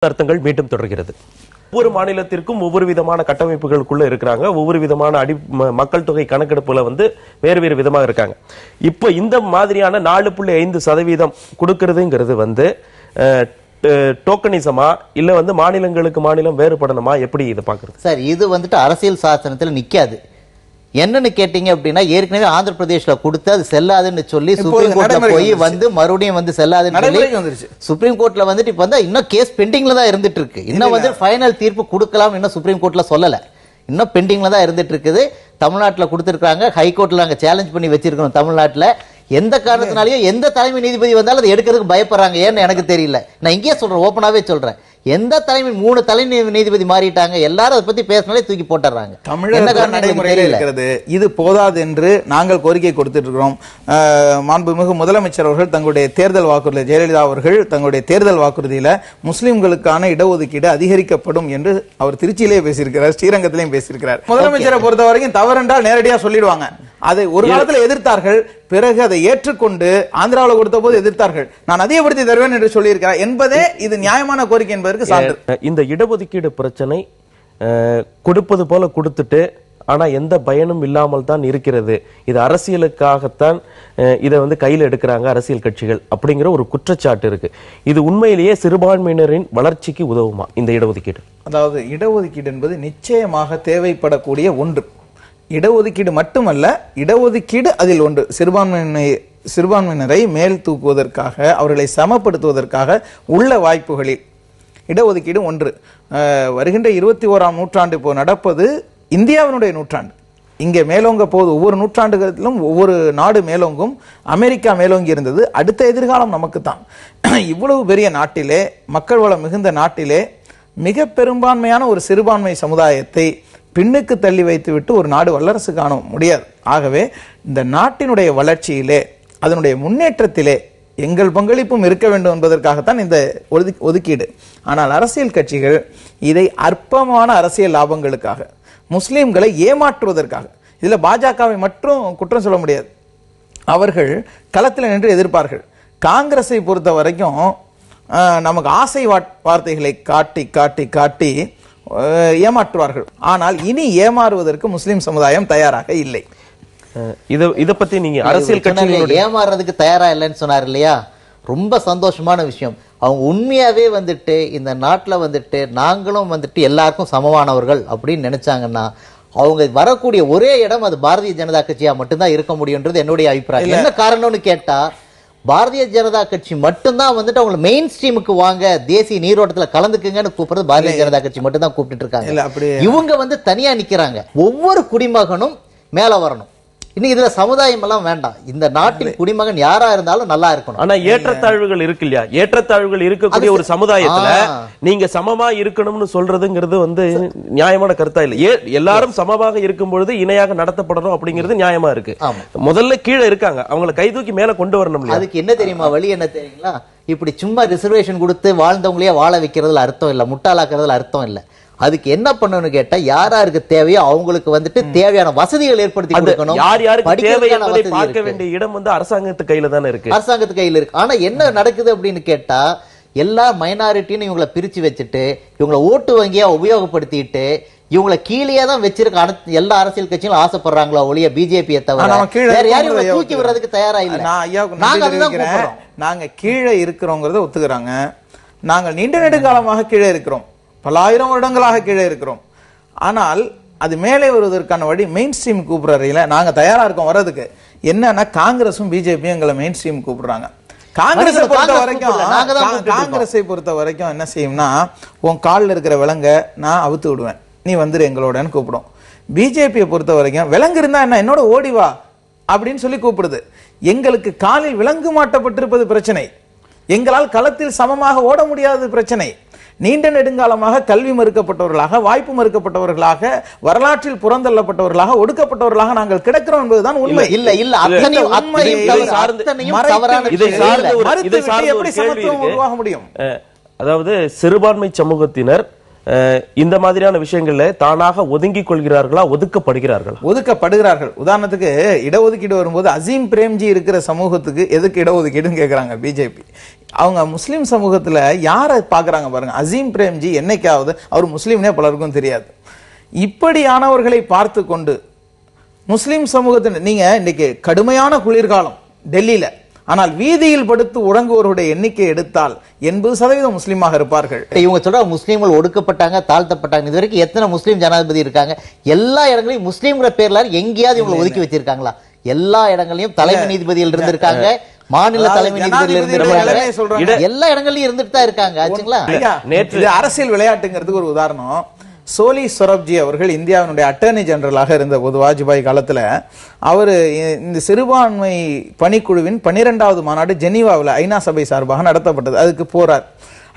அர்த்தங்கள் மீண்டும் தொடர்கிறது. ஒவ்வொரு மாநிலத்திற்கும் ஒவ்வொரு விதமான கட்டமைப்புகளுக்குள்ள இருக்கிறாங்க. ஒவ்வொரு விதமான மக்கள் தொகை கணக்கெடுப்புல வேறு வேறு விதமாக இருக்காங்க. இப்ப இந்த மாதிரியான 4.5% கொடுக்கிறதுங்கிறது டோக்கனிசமா இல்ல மாநிலங்களுக்கு மாநிலம் வேறுபடணுமா? எப்படி இதை பாக்குறது சார்? இது அரசியல் சாசனத்துல நிக்காது. என்னன்னு கேட்டீங்க அப்படின்னா, ஏற்கனவே ஆந்திர பிரதேஷ்ல கொடுத்து அது செல்லாதுன்னு சொல்லி சுப்ரீம் கோர்ட்ல போய் மறுபடியும் செல்லாதுன்னு சொல்லி சுப்ரீம் கோர்ட்ல இப்ப இன்னும் கேஸ் பெண்டிங்ல தான் இருந்துட்டு இருக்கு. இன்னும் ஃபைனல் தீர்ப்பு கொடுக்கலாம் இன்னும் சுப்ரீம் கோர்ட்ல சொல்லல. இன்னும் பெண்டிங்ல தான் இருந்துட்டு இருக்குது. தமிழ்நாட்டுல கொடுத்திருக்காங்க. ஹைகோர்ட்ல நாங்க சேலஞ்ச் பண்ணி வச்சிருக்கோம். தமிழ்நாட்டுல எந்த காரணத்தினாலயும் எந்த தலைமை நீதிபதி வந்தாலும் அதை எடுக்கிறதுக்கு பயப்படுறாங்க. ஏன்னு எனக்கு தெரியல. நான் இங்கே சொல்றேன், ஓப்பனாவே சொல்றேன். எந்த தலைமை 3 தலைமை நீதிபதி மாறிட்டாங்க. எல்லாரும் அதை பத்தி பேசினாலே தூக்கி போட்டுறாங்க. தமிழக நடைமுறையில் இருக்கிறது. இது போதாது என்று நாங்கள் கோரிக்கை கொடுத்துட்டு இருக்கிறோம். மாண்புமிகு முதலமைச்சர் அவர்கள் தங்களுடைய தேர்தல் வாக்குறுதி, ஜெயலலிதா அவர்கள் தங்களுடைய தேர்தல் வாக்குறுதியில முஸ்லிம்களுக்கான இடஒதுக்கீடு அதிகரிக்கப்படும் என்று அவர் திருச்சியிலேயே பேசியிருக்கிறார், ஸ்ரீரங்கத்திலையும் பேசியிருக்கிறார். முதலமைச்சரை பொறுத்த வரைக்கும் தவறென்றால் நேரடியா சொல்லிடுவாங்க. அதை ஒரு காலத்தில் எதிர்த்தார்கள், பிறகு அதை ஏற்றுக்கொண்டு ஆந்திராவில் கொடுத்த போது எதிர்த்தார்கள். நான் அதிகப்படுத்தி தருவேன் என்று சொல்லியிருக்கிறார் என்பதே இது நியாயமான கோரிக்கை என்பதற்கு சான்று. இந்த இடஒதுக்கீடு பிரச்சனை கொடுப்பது போல கொடுத்துட்டு ஆனா எந்த பயனும் இல்லாமல் தான் இருக்கிறது. இது அரசியலுக்காகத்தான் இதை கையில் எடுக்கிறாங்க அரசியல் கட்சிகள் அப்படிங்கிற ஒரு குற்றச்சாட்டு இருக்கு. இது உண்மையிலேயே சிறுபான்மையினரின் வளர்ச்சிக்கு உதவுமா இந்த இடஒதுக்கீடு? அதாவது இடஒதுக்கீடு என்பது நிச்சயமாக தேவைப்படக்கூடிய ஒன்று. இடஒதுக்கீடு மட்டுமல்ல, இடஒதுக்கீடு அதில் ஒன்று. சிறுபான்மையினரை மேல் தூக்குவதற்காக, அவர்களை சமப்படுத்துவதற்காக உள்ள வாய்ப்புகளில் இடஒதுக்கீடு ஒன்று. வருகின்ற 21ஆம் நூற்றாண்டு இப்போ நடப்பது இந்தியாவினுடைய நூற்றாண்டு. இங்கே மேலோங்க போது ஒவ்வொரு நூற்றாண்டுகளிலும் ஒவ்வொரு நாடு மேலோங்கும். அமெரிக்கா மேலோங்கி இருந்தது. அடுத்த எதிர்காலம் நமக்கு தான். இவ்வளவு பெரிய நாட்டிலே, மக்கள் வளம் மிகுந்த நாட்டிலே மிக பெரும்பான்மையான ஒரு சிறுபான்மை சமுதாயத்தை பின்னுக்கு தள்ளி வைத்துவிட்டு ஒரு நாடு வல்லரசு காண முடியாது. ஆகவே இந்த நாட்டினுடைய வளர்ச்சியிலே, அதனுடைய முன்னேற்றத்திலே எங்கள் பங்களிப்பும் இருக்க வேண்டும் என்பதற்காகத்தான் இந்த ஒதுக்கீடு. ஆனால் அரசியல் கட்சிகள் இதை அற்பமான அரசியல் லாபங்களுக்காக, முஸ்லிம்களை ஏமாற்றுவதற்காக, இதுல பாஜகவை மட்டும் குற்றம் சொல்ல முடியாது. அவர்கள் களத்தில் நின்று எதிர்ப்பார்கள். காங்கிரஸை பொறுத்த வரைக்கும் நமக்கு ஆசை வார்த்தைகளை காட்டி காட்டி காட்டி ஏமாற்றுவார்கள். ஆனால் இனி ஏமாறுவதற்கு முஸ்லிம் சமுதாயம் தயாராக இல்லை. இத பத்தி நீங்க அரசியல் கட்சிகள் ஏமாறுறதுக்கு தயாரா இல்லைன்னு சொன்னார் இல்லையா? ரொம்ப சந்தோஷமான விஷயம். அவங்க உண்மையாவே இந்த நாட்டுல நாங்களும் எல்லாருக்கும் சமமானவர்கள் அப்படின்னு நினைச்சாங்கன்னா, அவங்க வரக்கூடிய ஒரே இடம் அது பாரதிய ஜனதா கட்சியா மட்டும்தான் இருக்க முடியும்ன்றது என்னுடைய அபிப்பிராயம். என்ன காரணம்னு கேட்டா, பாரதிய ஜனதா கட்சி மட்டும்தான் அவங்க மெயின் ஸ்ட்ரீமுக்கு வாங்க, தேசிய நீரோட்டத்துல கலந்துக்குங்கன்னு கூப்பிடுறது பாரதிய ஜனதா கட்சி மட்டும் தான் கூப்பிட்டு இருக்காங்க. இவங்க தனியா நிக்கிறாங்க. ஒவ்வொரு குடிமகனும் மேல வரணும். இன்னைக்கு இதுல சமுதாயம் எல்லாம் வேண்டாம். இந்த நாட்டின் குடிமகன் யாரா இருந்தாலும் நல்லா இருக்கணும். ஆனா ஏற்றத்தாழ்வுகள் இருக்கு இல்லையா? ஏற்றத்தாழ்வுகள் இருக்கக்கூடிய ஒரு சமுதாயத்துல நீங்க சமமா இருக்கணும்னு சொல்றதுங்கிறது நியாயமான கருத்தா இல்ல. எல்லாரும் சமமாக இருக்கும் பொழுது இணையாக நடத்தப்படணும் அப்படிங்கிறது நியாயமா இருக்கு. முதல்ல கீழே இருக்காங்க, அவங்களை கை தூக்கி மேல கொண்டு வரணும். அதுக்கு என்ன தெரியுமா வழி? என்ன தெரியுங்களா? இப்படி சும்மா ரிசர்வேஷன் கொடுத்து வாழ்ந்தவங்களே வாழ வைக்கிறதுல அர்த்தம் இல்ல, முட்டாளாக்குறதுல அர்த்தம் இல்ல. அதுக்கு என்ன பண்ணணும்னு கேட்டா, யாராருக்கு தேவையோ அவங்களுக்கு தேவையான வசதிகள் ஏற்படுத்தி கொடுக்கணும். யார் யாருக்கு தேவை என்பதை பார்க்க வேண்டிய இடம் அரசாங்கத்து கையில தானே இருக்கு. அரசாங்கத்து கையில இருக்கு. ஆனா என்ன நடக்குது அப்படின்னு கேட்டா, எல்லா மைனாரிட்டின்னு இவங்களை பிரிச்சு வச்சுட்டு, இவங்களை ஓட்டு வங்கியா உபயோகப்படுத்திட்டு, இவங்களை கீழே தான் வச்சிருக்க எல்லா அரசியல் கட்சிகளும் ஆசைப்படுறாங்களோ ஒழிய பிஜேபியை தவிர வேற யாரையும் தூக்கி விடுறதுக்கு தயாரா இல்ல. நாங்க கீழே இருக்கிறோங்கிறத ஒத்துக்கிறாங்க. நாங்கள் நீண்ட நெடுங்காலமாக கீழே இருக்கிறோம், பல ஆயிரம் வருடங்களாக கீழே இருக்கிறோம். ஆனால் அது மேலே வருவதற்கான வழி மெயின் ஸ்ட்ரீம் கூப்பிடுறீங்களா? நாங்க தயாரா இருக்கோம் வர்றதுக்கு. என்னன்னா, காங்கிரஸும் பிஜேபியும் எங்களை மெயின் ஸ்ட்ரீம் கூப்பிடுறாங்க. காங்கிரஸை பொறுத்த வரைக்கும் என்ன செய்யும்னா, உன் காலில் இருக்கிற விலங்க நான் அவுத்து விடுவேன், நீ வந்துரு எங்களோடன்னு கூப்பிடும். பிஜேபியை பொறுத்த வரைக்கும் விலங்கு இருந்தா என்ன, என்னோட ஓடிவா அப்படின்னு சொல்லி கூப்பிடுது. எங்களுக்கு காலில் விலங்கு மாட்டப்பட்டிருப்பது பிரச்சனை, எங்களால் களத்தில் சமமாக ஓட முடியாதது பிரச்சனை. நீண்ட நெடுங்காலமாக கல்வி மறுக்கப்பட்டவர்களாக, வாய்ப்பு மறுக்கப்பட்டவர்களாக, வரலாற்றில் புறந்தள்ளப்பட்டவர்களாக, ஒடுக்கப்பட்டவர்களாக நாங்கள் கிடக்கிறோம் என்பதுதான் உண்மை. இல்ல இல்ல எப்படி சமத்துவம் உருவாக முடியும்? அதாவது சிறுபான்மை சமூகத்தினர் இந்த மாதிரியான விஷயங்கள்ல தானாக ஒதுங்கிக் கொள்கிறார்களா, ஒதுக்கப்படுகிறார்களா? ஒதுக்கப்படுகிறார்கள். உதாரணத்துக்கு இடஒதுக்கீடு வரும்போது அசீம் பிரேம்ஜி இருக்கிற சமூகத்துக்கு எதுக்கு இடஒதுக்கீடுன்னு கேட்கிறாங்க பிஜேபி. அவங்க முஸ்லீம் சமூகத்துல யாரை பார்க்கறாங்க பாருங்க. அசீம் பிரேம்ஜி என்னைக்காவது அவர் முஸ்லீம்னே பலருக்கும் தெரியாது. இப்படியானவர்களை பார்த்து கொண்டு முஸ்லீம் சமூகத்தின் நீங்க இன்னைக்கு கடுமையான குளிர்காலம் டெல்லியில, ஆனால் வீதியில் படுத்து உறங்குவோருடைய எண்ணிக்கை எடுத்தால் 80% முஸ்லீமாக இருப்பார்கள். இவங்க சொல்ற முஸ்லீம்கள் ஒடுக்கப்பட்டாங்க, தாழ்த்தப்பட்டாங்க. இது வரைக்கும் எத்தனை முஸ்லீம் ஜனாதிபதி இருக்காங்க? எல்லா இடங்களையும் முஸ்லீம்ங்கிற பேர்ல எங்கேயாவது இவங்களை ஒதுக்கி வச்சிருக்காங்களா? எல்லா இடங்களையும் தலைமை நீதிபதியில் இருந்திருக்காங்க, மாநில தலைமை நீதிபதியில் இருந்திருக்காங்க, எல்லா இடங்களையும் இருந்துட்டு தான் இருக்காங்க. ஆச்சுங்களா? நேற்று அரசியல் விளையாட்டுங்கிறதுக்கு ஒரு உதாரணம். சோலி சொரப்ஜி அவர்கள் இந்தியாவினுடைய அட்டர்னி ஜெனரலாக இருந்த போது வாஜ்பாய் காலத்துல அவர் இந்த சிறுபான்மை பணிக்குழுவின் 12வது மாநாடு ஜெனீவாவில் ஐநா சபை சார்பாக நடத்தப்பட்டது. அதுக்கு போறார்.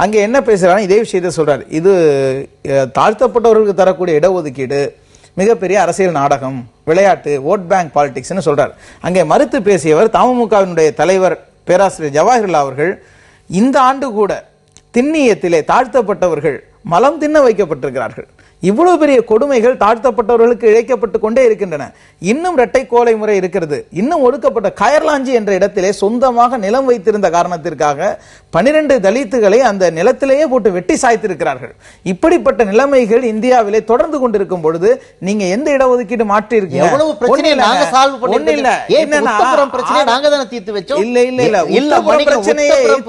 அங்கே என்ன பேசுறாரு? இதே விஷயத்தை சொல்றாரு. இது தாழ்த்தப்பட்டவர்களுக்கு தரக்கூடிய இடஒதுக்கீடு மிகப்பெரிய அரசியல் நாடகம், விளையாட்டு, ஓட் பேங்க் பாலிடிக்ஸ்னு சொல்றார். அங்கே மறுத்து பேசியவர் தமுமுகவினுடைய தலைவர் பேராசிரியர் ஜவாஹிர்லால் அவர்கள், இந்த ஆண்டு கூட திண்ணியத்திலே தாழ்த்தப்பட்டவர்கள் மலம் தின்ன வைக்கப்பட்டிருக்கிறார்கள். இவ்வளவு பெரிய கொடுமைகள் தாழ்த்தப்பட்டவர்களுக்கு இழைக்கப்பட்டு கொண்டே இருக்கின்றன. இன்னும் இரட்டை கோலை முறை இருக்கிறது. இன்னும் ஒடுக்கப்பட்ட கயர்லாஞ்சி என்ற இடத்திலே சொந்தமாக நிலம் வைத்திருந்த காரணத்திற்காக 12 தலித்துகளை அந்த நிலத்திலேயே போட்டு வெட்டி சாய்த்திருக்கிறார்கள். இப்படிப்பட்ட நிலைமைகள் இந்தியாவிலே தொடர்ந்து கொண்டிருக்கும் பொழுது நீங்க எந்த இடஒதுக்கீடு மாற்றி இருக்கீங்க?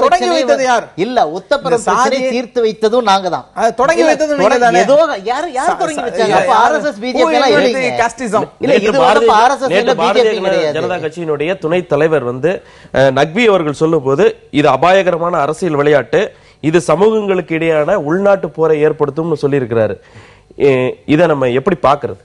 தொடங்கி வைத்தது யார்? இல்ல, உத்தரப்பிரதேச பிரச்சனையை தீர்த்து வைத்ததும் நாங்க தான். தொடங்கி வைத்தது நீங்க தானே. யார் தொடங்கி வச்சாங்க? அப்ப RSS BJP எல்லாம் இல்லைங்க. காஸ்டிசம் இல்ல, இது வந்து RSS இல்ல, BJP கிடையாது. ஜனதா கட்சியினுடைய துணை தலைவர் வந்து நக்வி அவர்கள் சொல்லும்போது இது அபாயகரமான அரசியல் விளையாட்டு, இது சமூகங்களுக்கு இடையான உள்நாட்டு போரை ஏற்படுத்தும்னு சொல்லி இருக்கிறாரு. இதை நம்ம எப்படி பாக்குறது?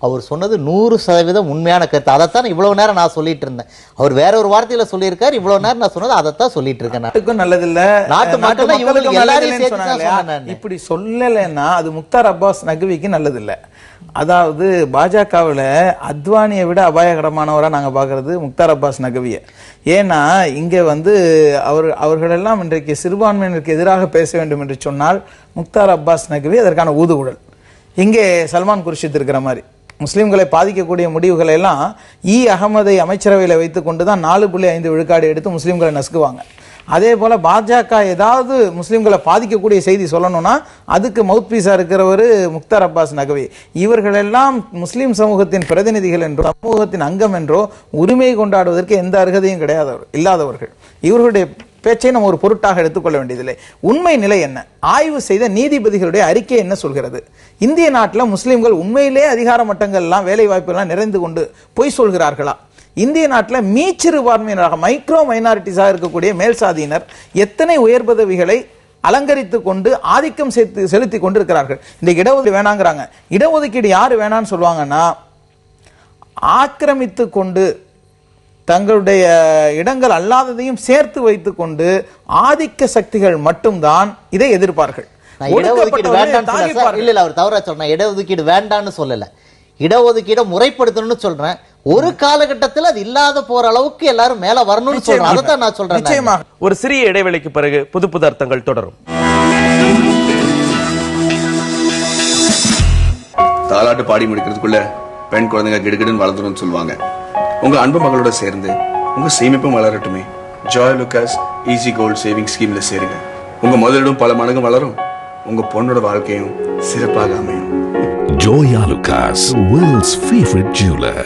அவர் சொன்னது 100% உண்மையான கருத்து. அதைத்தான் இவ்வளவு நேரம் நான் சொல்லிட்டு இருந்தேன். அவர் வேற ஒரு வார்த்தையில சொல்லியிருக்காரு, இவ்வளவு நேரம் நான் சொன்னது அதைத்தான் சொல்லிட்டு இருக்கேன். நாட்டுக்கும் நல்லதில்ல, நாட்டு மக்களுக்கும் எல்லாரையும் இப்படி சொல்லலைன்னா அது முக்தார் அப்பாஸ் நக்விக்கு நல்லதில்ல. அதாவது பாஜகவுல அத்வானியை விட அபாயகரமானவரா நாங்க பாக்குறது முக்தார் அப்பாஸ் நக்வியை. ஏன்னா இங்க வந்து அவர்களெல்லாம் இன்றைக்கு சிறுபான்மையினருக்கு எதிராக பேச வேண்டும் என்று சொன்னால் முக்தார் அப்பாஸ் நக்வி அதற்கான ஊதுகுழல். இங்கே சல்மான் குர்ஷித் இருக்கிற மாதிரி முஸ்லிம்களை பாதிக்கக்கூடிய முடிவுகளை எல்லாம் அகமதை அமைச்சரவையில் வைத்துக் கொண்டுதான் 4.5 விழுக்காடு எடுத்து முஸ்லிம்களை நசுக்குவாங்க. அதே போல பாஜக ஏதாவது முஸ்லிம்களை பாதிக்கக்கூடிய செய்தி சொல்லணும்னா அதுக்கு மவுத் பீஸா இருக்கிறவர் முக்தார் அப்பாஸ் நக்வி. இவர்கள் எல்லாம் முஸ்லிம் சமூகத்தின் பிரதிநிதிகள் என்றோ சமூகத்தின் அங்கம் என்றோ உரிமை கொண்டாடுவதற்கு எந்த அருகதையும் இல்லாதவர்கள். இவர்களுடைய பேச்சை நம்ம ஒரு பொருட்டாக எடுத்துக்கொள்ள வேண்டியதில்லை. உண்மை நிலை என்ன? ஆய்வு செய்த நீதிபதிகளுடைய அறிக்கை என்ன சொல்கிறது? இந்திய நாட்டில் முஸ்லிம்கள் உண்மையிலே அதிகார மட்டங்கள்லாம் வேலை வாய்ப்புகள்லாம் நிறைந்து கொண்டு பொய் சொல்கிறார்களா? இந்திய நாட்டில் மீச்சிறுபான்மையினராக மைக்ரோ மைனாரிட்டிஸாக இருக்கக்கூடிய மேல் சாதியினர் எத்தனை உயர் பதவிகளை அலங்கரித்து கொண்டு ஆதிக்கம் செலுத்தி கொண்டு இருக்கிறார்கள். இந்த இடஒதுக்கீடு வேணாங்கிறாங்க. இடஒதுக்கீடு யாரு வேணான்னு சொல்லுவாங்கன்னா, ஆக்கிரமித்து கொண்டு தங்களுடைய இடங்கள் அல்லாததையும் சேர்த்து வைத்துக் கொண்டு ஆதிக்க சக்திகள் மட்டும்தான் இதை எதிர்ப்பார்கள். இடஒதுக்கீடு வேண்டாம் இல்ல, அவர் தவறா சொல்றேன். இடஒதுக்கீடு வேண்டாம்னு சொல்லல, இடஒதுக்கீடு முறைப்படுத்தணும்னு சொல்றேன். ஒரு காலகட்டத்தில் அது இல்லாத போற அளவுக்கு எல்லாரும் மேல வரணும்னு சொல்றேன். அதைத்தான் நான் சொல்றேன். ஒரு சிறிய இடைவெளிக்கு பிறகு புது அர்த்தங்கள் தொடரும். தாலாட்டு பாடி முடிக்கிறதுக்குள்ள பெண் குழந்தைங்க கிடுகிடுன்னு வளர்ந்துடும் சொல்லுவாங்க. உங்க அன்பு மகளோட சேர்ந்து உங்க சேமிப்பும் வளரட்டுமே. ஜாய் லுகாஸ் ஈஸி கோல்ட் சேவிங் ஸ்கீம்ல சேருங்க. உங்க முதலீடும் பல மடங்கு வளரும், உங்க பொண்ணோட வாழ்க்கையும் சிறப்பாக அமையும். Joya Lucas, world's favorite jeweler.